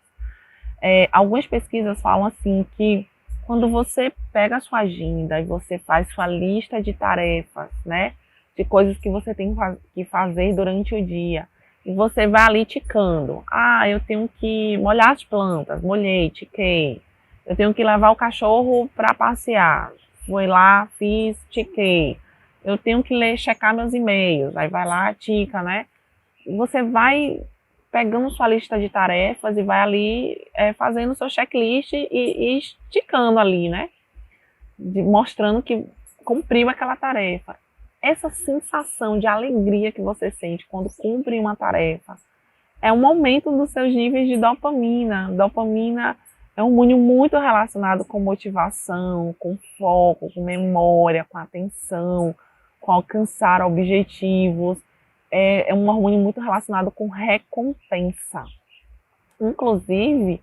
S1: Algumas pesquisas falam assim que quando você pega a sua agenda e você faz sua lista de tarefas, né, de coisas que você tem que fazer durante o dia, e você vai ali ticando, eu tenho que molhar as plantas, molhei, tiquei. Eu tenho que levar o cachorro para passear. Fui lá, fiz, tiquei. Eu tenho que checar meus e-mails. Aí vai lá, tica, né? Você vai pegando sua lista de tarefas e vai ali fazendo seu checklist e esticando ali, né? Mostrando que cumpriu aquela tarefa. Essa sensação de alegria que você sente quando cumpre uma tarefa é um aumento dos seus níveis de dopamina. Dopamina é um hormônio muito relacionado com motivação, com foco, com memória, com atenção, com alcançar objetivos. É um hormônio muito relacionado com recompensa. Inclusive,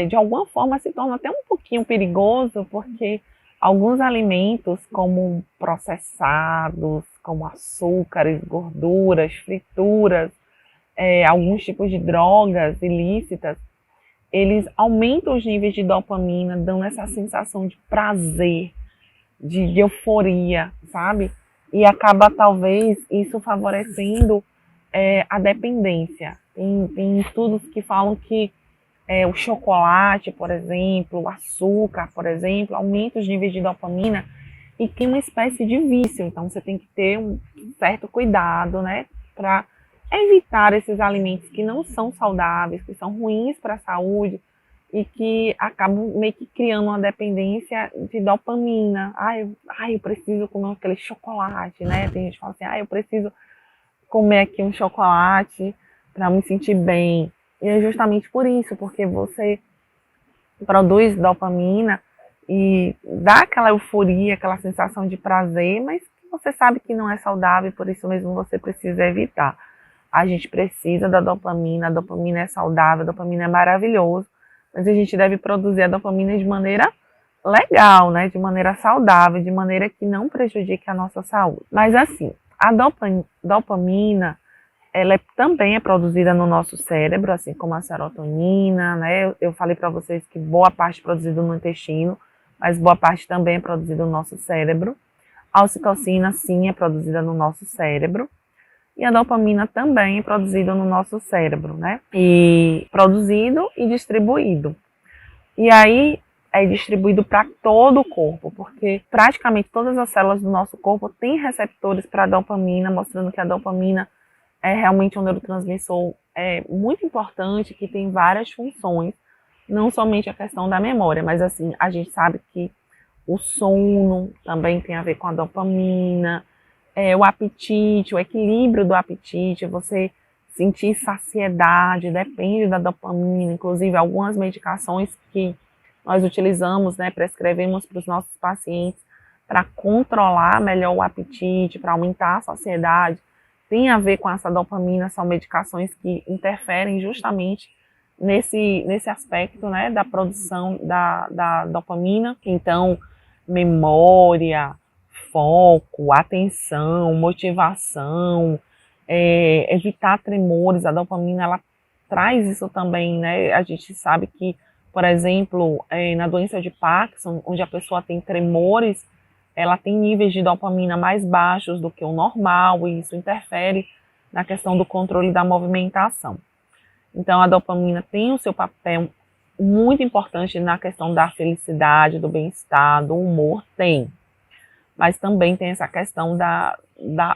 S1: de alguma forma se torna até um pouquinho perigoso, porque alguns alimentos, como processados, como açúcares, gorduras, frituras, alguns tipos de drogas ilícitas, eles aumentam os níveis de dopamina, dando essa sensação de prazer, de euforia, sabe? E acaba, talvez, isso favorecendo a dependência. Tem estudos que falam que o chocolate, por exemplo, o açúcar, por exemplo, aumenta os níveis de dopamina e tem uma espécie de vício. Então, você tem que ter um certo cuidado, né, para evitar esses alimentos que não são saudáveis, que são ruins para a saúde e que acabam meio que criando uma dependência de dopamina. Eu preciso comer aquele chocolate, né? Tem gente que fala assim, eu preciso comer aqui um chocolate para me sentir bem. E é justamente por isso, porque você produz dopamina e dá aquela euforia, aquela sensação de prazer, mas você sabe que não é saudável, por isso mesmo você precisa evitar. A gente precisa da dopamina, a dopamina é saudável, a dopamina é maravilhoso, mas a gente deve produzir a dopamina de maneira legal, né? De maneira saudável, de maneira que não prejudique a nossa saúde. Mas assim, a dopamina, ela também é produzida no nosso cérebro, assim como a serotonina, né? Eu falei para vocês que boa parte é produzida no intestino, mas boa parte também é produzida no nosso cérebro. A ocitocina, sim, é produzida no nosso cérebro. E a dopamina também é produzida no nosso cérebro, né? E produzido e distribuído. E aí é distribuído para todo o corpo, porque praticamente todas as células do nosso corpo têm receptores para a dopamina, mostrando que a dopamina é realmente um neurotransmissor muito importante, que tem várias funções, não somente a questão da memória, mas assim, a gente sabe que o sono também tem a ver com a dopamina, o apetite, o equilíbrio do apetite, você sentir saciedade, depende da dopamina, inclusive algumas medicações que nós utilizamos, né, prescrevemos para os nossos pacientes para controlar melhor o apetite, para aumentar a saciedade, tem a ver com essa dopamina, são medicações que interferem justamente nesse aspecto, né, da produção da dopamina. Então, memória, foco, atenção, motivação, evitar tremores, a dopamina ela traz isso também, né? A gente sabe que, por exemplo, na doença de Parkinson, onde a pessoa tem tremores, ela tem níveis de dopamina mais baixos do que o normal e isso interfere na questão do controle da movimentação. Então, a dopamina tem o seu papel muito importante na questão da felicidade, do bem-estar, do humor, tem. Mas também tem essa questão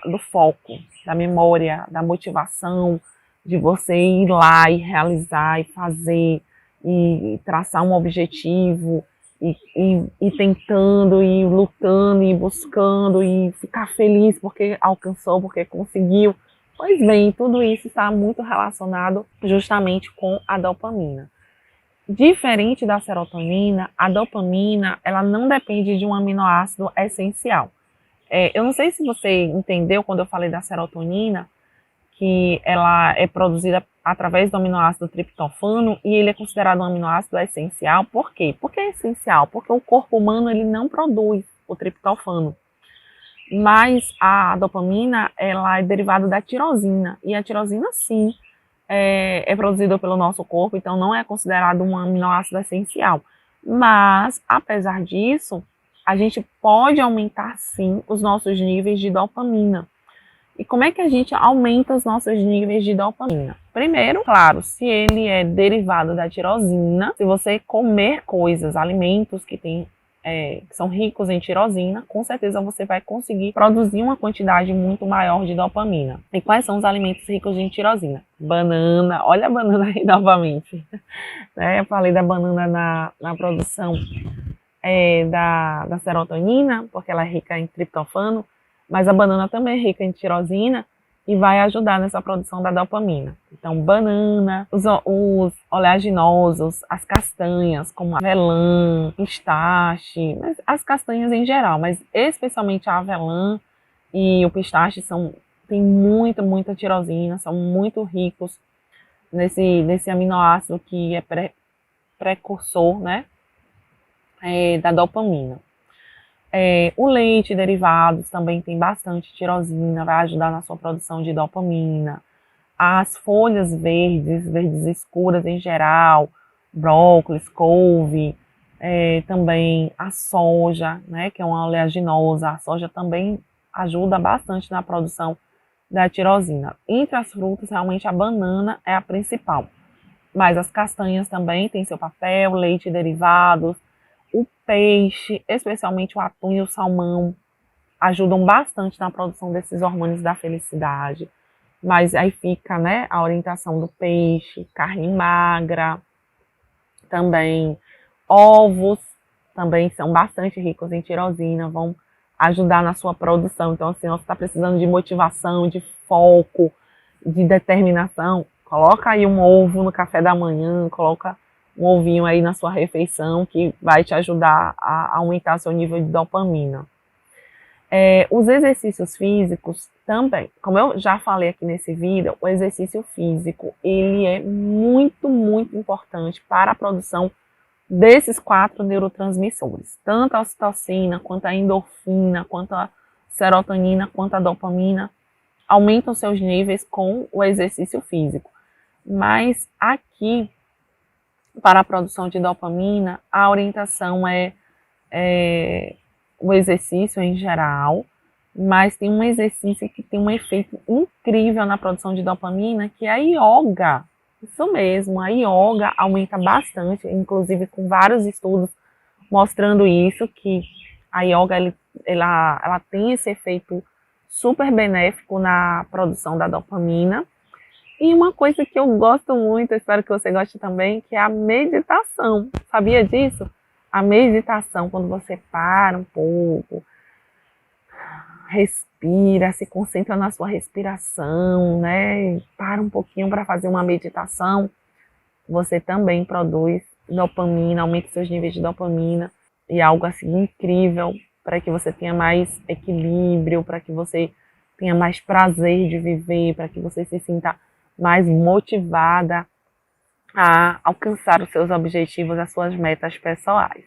S1: do foco, da memória, da motivação, de você ir lá e realizar e fazer, e traçar um objetivo, e tentando, e lutando, e buscando, e ficar feliz porque alcançou, porque conseguiu. Pois bem, tudo isso está muito relacionado justamente com a dopamina. Diferente da serotonina, a dopamina ela não depende de um aminoácido essencial. Eu não sei se você entendeu quando eu falei da serotonina, que ela é produzida através do aminoácido triptofano e ele é considerado um aminoácido essencial. Por quê? Por que é essencial? Porque o corpo humano ele não produz o triptofano. Mas a dopamina ela é derivada da tirosina. E a tirosina, sim, é produzida pelo nosso corpo, então não é considerado um aminoácido essencial. Mas, apesar disso, a gente pode aumentar, sim, os nossos níveis de dopamina. E como é que a gente aumenta os nossos níveis de dopamina? Primeiro, claro, se ele é derivado da tirosina, se você comer coisas, alimentos que são ricos em tirosina, com certeza você vai conseguir produzir uma quantidade muito maior de dopamina. E quais são os alimentos ricos em tirosina? Banana, olha a banana aí novamente. Eu falei da banana na produção da serotonina, porque ela é rica em triptofano, mas a banana também é rica em tirosina e vai ajudar nessa produção da dopamina. Então, banana, os oleaginosos, as castanhas, como avelã, pistache, mas as castanhas em geral, mas especialmente a avelã e o pistache tem muita tirosina, são muito ricos nesse aminoácido que é precursor, né, da dopamina. O leite e derivados também tem bastante tirosina, vai ajudar na sua produção de dopamina. As folhas verdes escuras em geral, brócolis, couve, também a soja, né, que é uma oleaginosa, a soja também ajuda bastante na produção da tirosina. Entre as frutas, realmente a banana é a principal, mas as castanhas também têm seu papel, leite e derivados, o peixe, especialmente o atum e o salmão, ajudam bastante na produção desses hormônios da felicidade. Mas aí fica, né, a orientação do peixe, carne magra, também ovos, também são bastante ricos em tirosina, vão ajudar na sua produção. Então, assim, você está precisando de motivação, de foco, de determinação, coloca aí um ovo no café da manhã, coloca um ovinho aí na sua refeição que vai te ajudar a aumentar seu nível de dopamina. Os exercícios físicos também, como eu já falei aqui nesse vídeo, o exercício físico, ele é muito importante para a produção desses 4 neurotransmissores, tanto a ocitocina, quanto a endorfina, quanto a serotonina, quanto a dopamina, aumentam seus níveis com o exercício físico. Mas aqui, para a produção de dopamina, a orientação é o exercício em geral, mas tem um exercício que tem um efeito incrível na produção de dopamina, que é a yoga. Isso mesmo, a yoga aumenta bastante, inclusive com vários estudos mostrando isso, que a yoga ela tem esse efeito super benéfico na produção da dopamina. E uma coisa que eu gosto muito, espero que você goste também, que é a meditação. Sabia disso? A meditação, quando você para um pouco, respira, se concentra na sua respiração, né? Para um pouquinho para fazer uma meditação, você também produz dopamina, aumenta seus níveis de dopamina e algo assim incrível para que você tenha mais equilíbrio, para que você tenha mais prazer de viver, para que você se sinta mais motivada a alcançar os seus objetivos, as suas metas pessoais.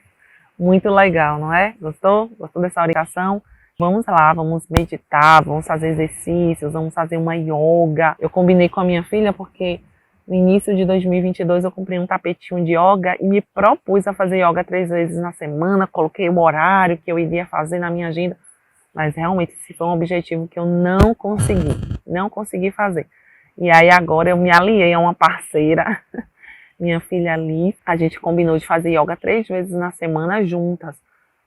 S1: Muito legal, não é? Gostou? Gostou dessa orientação? Vamos lá, vamos meditar, vamos fazer exercícios, vamos fazer uma yoga. Eu combinei com a minha filha porque no início de 2022 eu comprei um tapetinho de yoga e me propus a fazer yoga 3 vezes na semana, coloquei o horário que eu iria fazer na minha agenda, mas realmente esse foi um objetivo que eu não consegui fazer. E aí agora eu me aliei a uma parceira, minha filha Alice, a gente combinou de fazer yoga 3 vezes na semana juntas,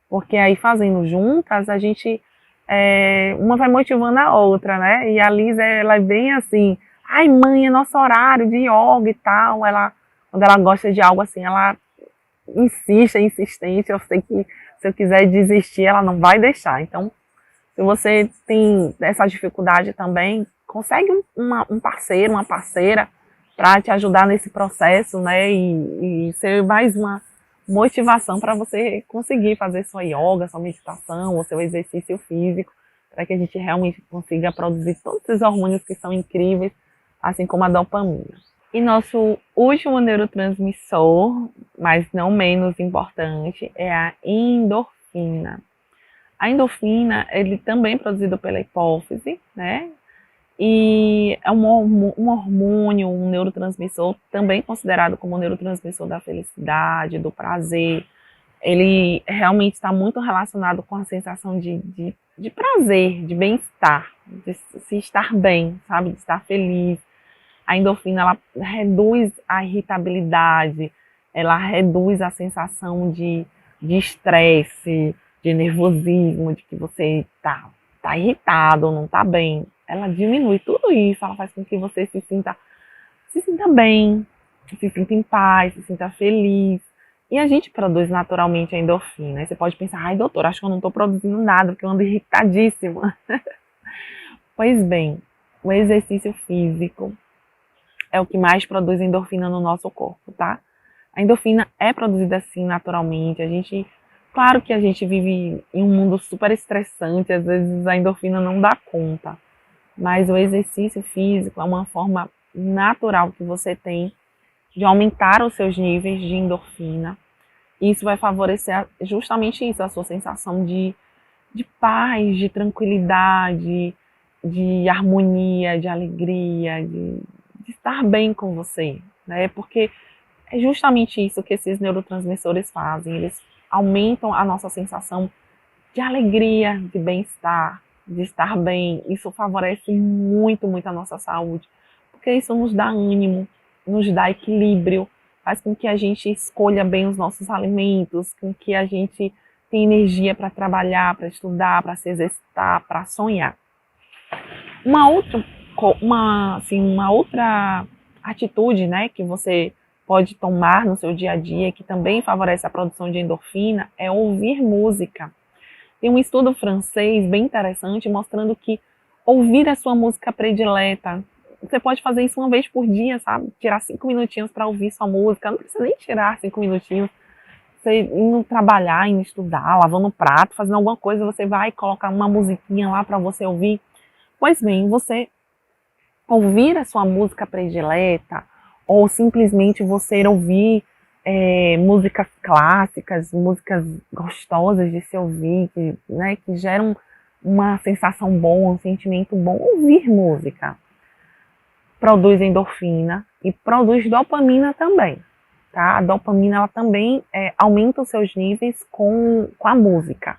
S1: porque aí fazendo juntas a gente, uma vai motivando a outra, né? E a Liz, ela é bem assim, ai mãe, é nosso horário de yoga e tal, quando ela gosta de algo assim, ela insiste, é insistente, eu sei que se eu quiser desistir, ela não vai deixar. Então, se você tem essa dificuldade também, consegue um parceiro, uma parceira para te ajudar nesse processo, né? E ser mais uma motivação para você conseguir fazer sua yoga, sua meditação, o seu exercício físico, para que a gente realmente consiga produzir todos esses hormônios que são incríveis, assim como a dopamina. E nosso último neurotransmissor, mas não menos importante, é a endorfina. A endorfina, ele também é produzido pela hipófise, né? E é um hormônio, um neurotransmissor também considerado como um neurotransmissor da felicidade, do prazer. Ele realmente está muito relacionado com a sensação de de prazer, de bem-estar, de se estar bem, sabe? De estar feliz. A endorfina, ela reduz a irritabilidade, ela reduz a sensação de estresse, de nervosismo, de que você tá irritado, não tá bem. Ela diminui tudo isso, ela faz com que você se sinta bem, se sinta em paz, se sinta feliz. E a gente produz naturalmente a endorfina. Aí você pode pensar, ai doutor, acho que eu não estou produzindo nada, porque eu ando irritadíssima. Pois bem, o exercício físico é o que mais produz endorfina no nosso corpo, tá? A endorfina é produzida assim naturalmente. Claro que a gente vive em um mundo super estressante, às vezes a endorfina não dá conta. Mas o exercício físico é uma forma natural que você tem de aumentar os seus níveis de endorfina. Isso vai favorecer justamente isso, a sua sensação de paz, de tranquilidade, de harmonia, de alegria, de estar bem com você, né? Porque é justamente isso que esses neurotransmissores fazem. Eles aumentam a nossa sensação de alegria, de bem-estar, de estar bem. Isso favorece muito, muito a nossa saúde, porque isso nos dá ânimo, nos dá equilíbrio, faz com que a gente escolha bem os nossos alimentos, com que a gente tenha energia para trabalhar, para estudar, para se exercitar, para sonhar. Uma outra, uma outra atitude, né, que você pode tomar no seu dia a dia, que também favorece a produção de endorfina, é ouvir música. Tem um estudo francês bem interessante mostrando que ouvir a sua música predileta, você pode fazer isso uma vez por dia, sabe? Tirar 5 minutinhos para ouvir sua música, não precisa nem tirar 5 minutinhos. Você indo trabalhar, indo estudar, lavando prato, fazendo alguma coisa, você vai colocar uma musiquinha lá para você ouvir. Pois bem, você ouvir a sua música predileta ou simplesmente você ouvir músicas clássicas, músicas gostosas de se ouvir, que geram uma sensação boa, um sentimento bom. Ouvir música produz endorfina e produz dopamina também. Tá? A dopamina ela também aumenta os seus níveis com a música.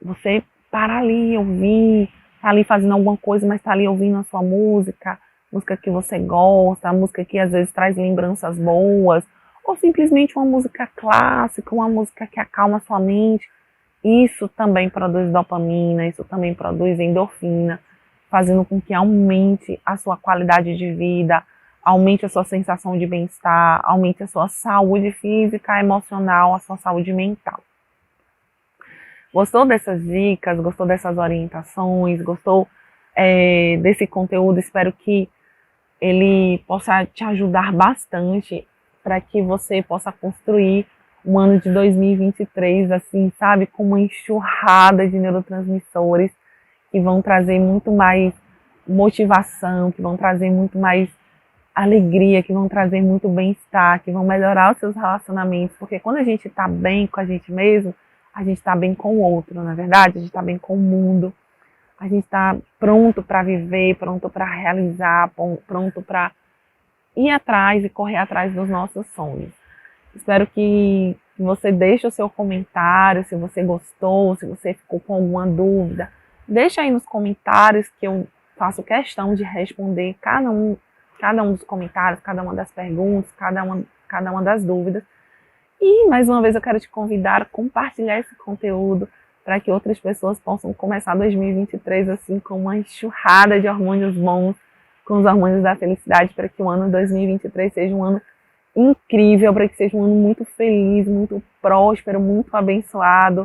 S1: Você para ali, ouvir, tá ali fazendo alguma coisa, mas tá ali ouvindo a sua música que você gosta, a música que às vezes traz lembranças boas, ou simplesmente uma música clássica, uma música que acalma a sua mente. Isso também produz dopamina, isso também produz endorfina, fazendo com que aumente a sua qualidade de vida, aumente a sua sensação de bem-estar, aumente a sua saúde física, emocional, a sua saúde mental. Gostou dessas dicas? Gostou dessas orientações? Gostou desse conteúdo? Espero que ele possa te ajudar bastante para que você possa construir um ano de 2023, assim, sabe, com uma enxurrada de neurotransmissores que vão trazer muito mais motivação, que vão trazer muito mais alegria, que vão trazer muito bem-estar, que vão melhorar os seus relacionamentos, porque quando a gente está bem com a gente mesmo, a gente está bem com o outro, na verdade, a gente está bem com o mundo, a gente está pronto para viver, pronto para realizar, pronto para ir atrás e correr atrás dos nossos sonhos. Espero que você deixe o seu comentário, se você gostou, se você ficou com alguma dúvida, deixa aí nos comentários que eu faço questão de responder cada um dos comentários, cada uma das perguntas, cada uma das dúvidas. E, mais uma vez, eu quero te convidar a compartilhar esse conteúdo para que outras pessoas possam começar 2023 assim com uma enxurrada de hormônios bons, com os hormônios da felicidade, para que o ano 2023 seja um ano incrível, para que seja um ano muito feliz, muito próspero, muito abençoado,